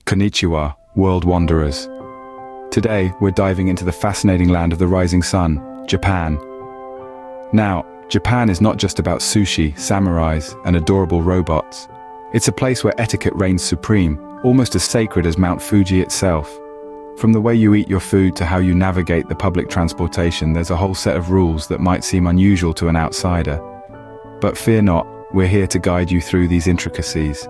Konnichiwa, world wanderers. Today, we're diving into the fascinating land of the rising sun, Japan. Now, Japan is not just about sushi, samurais, and adorable robots. It's a place where etiquette reigns supreme, almost as sacred as Mount Fuji itself. From the way you eat your food to how you navigate the public transportation, there's a whole set of rules that might seem unusual to an outsider. But fear not, we're here to guide you through these intricacies.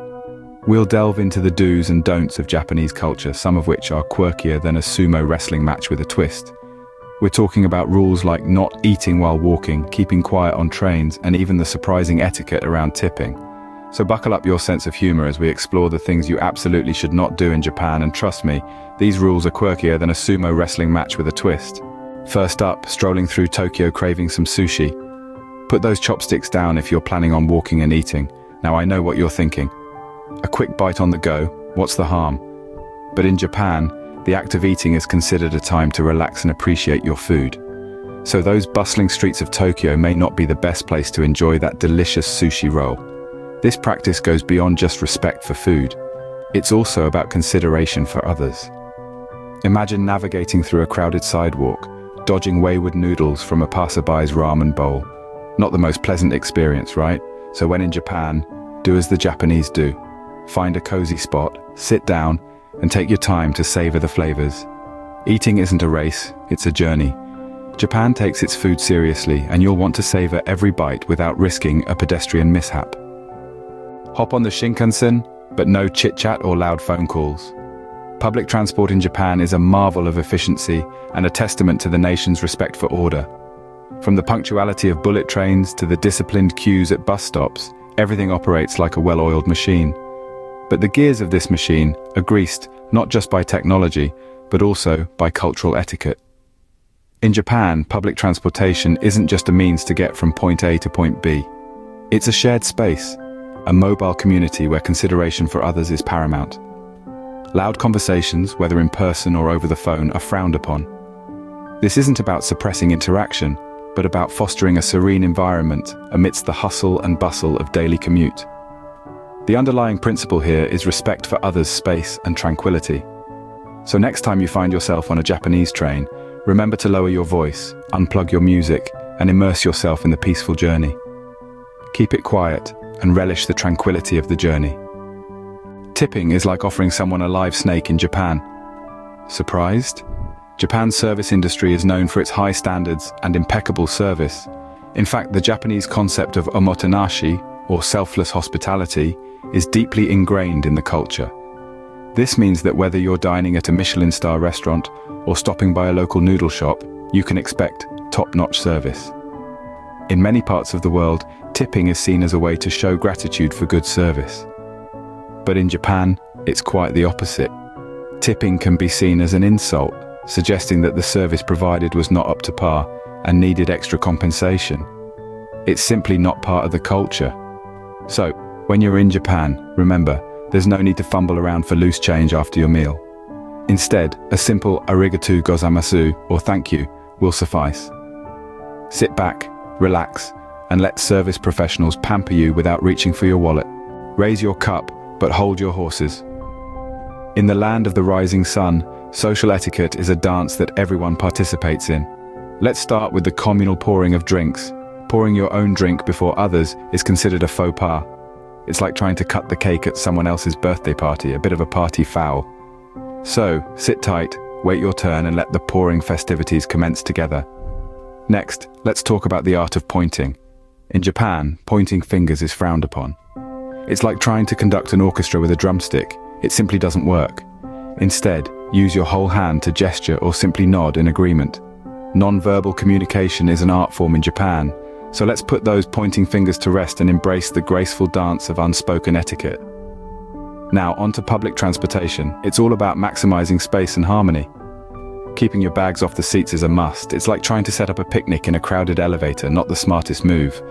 We'll delve into the do's and don'ts of Japanese culture, some of which are quirkier than a sumo wrestling match with a twist. We're talking about rules like not eating while walking, keeping quiet on trains, and even the surprising etiquette around tipping. So buckle up your sense of humor as we explore the things you absolutely should not do in Japan, and trust me, these rules are quirkier than a sumo wrestling match with a twist. First up, strolling through Tokyo craving some sushi. Put those chopsticks down if you're planning on walking and eating. Now I know what you're thinking. A quick bite on the go, what's the harm? But in Japan, the act of eating is considered a time to relax and appreciate your food. So those bustling streets of Tokyo may not be the best place to enjoy that delicious sushi roll. This practice goes beyond just respect for food. It's also about consideration for others. Imagine navigating through a crowded sidewalk, dodging wayward noodles from a passerby's ramen bowl. Not the most pleasant experience, right? So when in Japan, do as the Japanese do. Find a cozy spot, sit down, and take your time to savor the flavors. Eating isn't a race, it's a journey. Japan takes its food seriously, and you'll want to savor every bite without risking a pedestrian mishap. Hop on the Shinkansen, but no chit-chat or loud phone calls. Public transport in Japan is a marvel of efficiency and a testament to the nation's respect for order. From the punctuality of bullet trains to the disciplined queues at bus stops, everything operates like a well-oiled machine. But the gears of this machine are greased not just by technology, but also by cultural etiquette. In Japan, public transportation isn't just a means to get from point A to point B. It's a shared space, a mobile community where consideration for others is paramount. Loud conversations, whether in person or over the phone, are frowned upon. This isn't about suppressing interaction, but about fostering a serene environment amidst the hustle and bustle of daily commute. The underlying principle here is respect for others' space and tranquility. So next time you find yourself on a Japanese train, remember to lower your voice, unplug your music, and immerse yourself in the peaceful journey. Keep it quiet and relish the tranquility of the journey. Tipping is like offering someone a live snake in Japan. Surprised? Japan's service industry is known for its high standards and impeccable service. In fact, the Japanese concept of omotenashi, or selfless hospitality, is deeply ingrained in the culture. This means that whether you're dining at a Michelin-star restaurant or stopping by a local noodle shop, you can expect top-notch service. In many parts of the world, tipping is seen as a way to show gratitude for good service. But in Japan, it's quite the opposite. Tipping can be seen as an insult, suggesting that the service provided was not up to par and needed extra compensation. It's simply not part of the culture. So, when you're in Japan, remember, there's no need to fumble around for loose change after your meal. Instead, a simple arigatou gozaimasu, or thank you, will suffice. Sit back, relax, and let service professionals pamper you without reaching for your wallet. Raise your cup, but hold your horses. In the land of the rising sun, social etiquette is a dance that everyone participates in. Let's start with the communal pouring of drinks. Pouring your own drink before others is considered a faux pas. It's like trying to cut the cake at someone else's birthday party, a bit of a party foul. So, sit tight, wait your turn, and let the pouring festivities commence together. Next, let's talk about the art of pointing. In Japan, pointing fingers is frowned upon. It's like trying to conduct an orchestra with a drumstick. It simply doesn't work. Instead, use your whole hand to gesture or simply nod in agreement. Non-verbal communication is an art form in Japan, so let's put those pointing fingers to rest and embrace the graceful dance of unspoken etiquette. Now, onto public transportation. It's all about maximizing space and harmony. Keeping your bags off the seats is a must. It's like trying to set up a picnic in a crowded elevator, not the smartest move.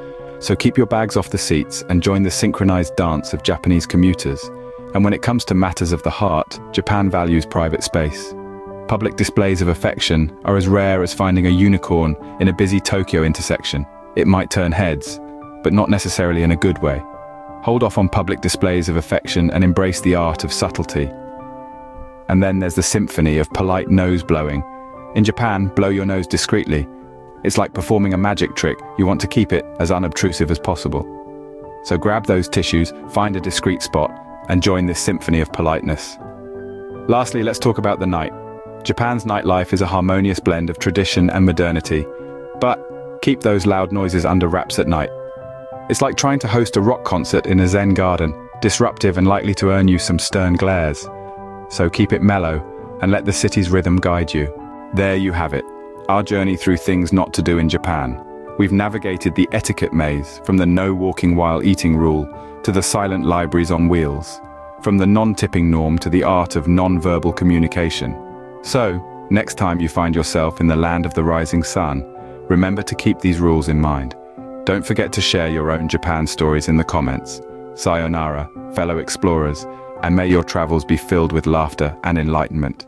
So keep your bags off the seats and join the synchronized dance of Japanese commuters. And when it comes to matters of the heart, Japan values private space. Public displays of affection are as rare as finding a unicorn in a busy Tokyo intersection. It might turn heads, but not necessarily in a good way. Hold off on public displays of affection and embrace the art of subtlety. And then there's the symphony of polite nose blowing. In Japan, blow your nose discreetly. It's like performing a magic trick. You want to keep it as unobtrusive as possible. So grab those tissues, find a discreet spot, and join this symphony of politeness. Lastly, let's talk about the night. Japan's nightlife is a harmonious blend of tradition and modernity. But keep those loud noises under wraps at night. It's like trying to host a rock concert in a Zen garden, disruptive and likely to earn you some stern glares. So keep it mellow and let the city's rhythm guide you. There you have it, our journey through things not to do in Japan. We've navigated the etiquette maze, from the no walking while eating rule to the silent libraries on wheels, from the non-tipping norm to the art of non-verbal communication. So, next time you find yourself in the land of the rising sun, remember to keep these rules in mind. Don't forget to share your own Japan stories in the comments. Sayonara, fellow explorers, and may your travels be filled with laughter and enlightenment.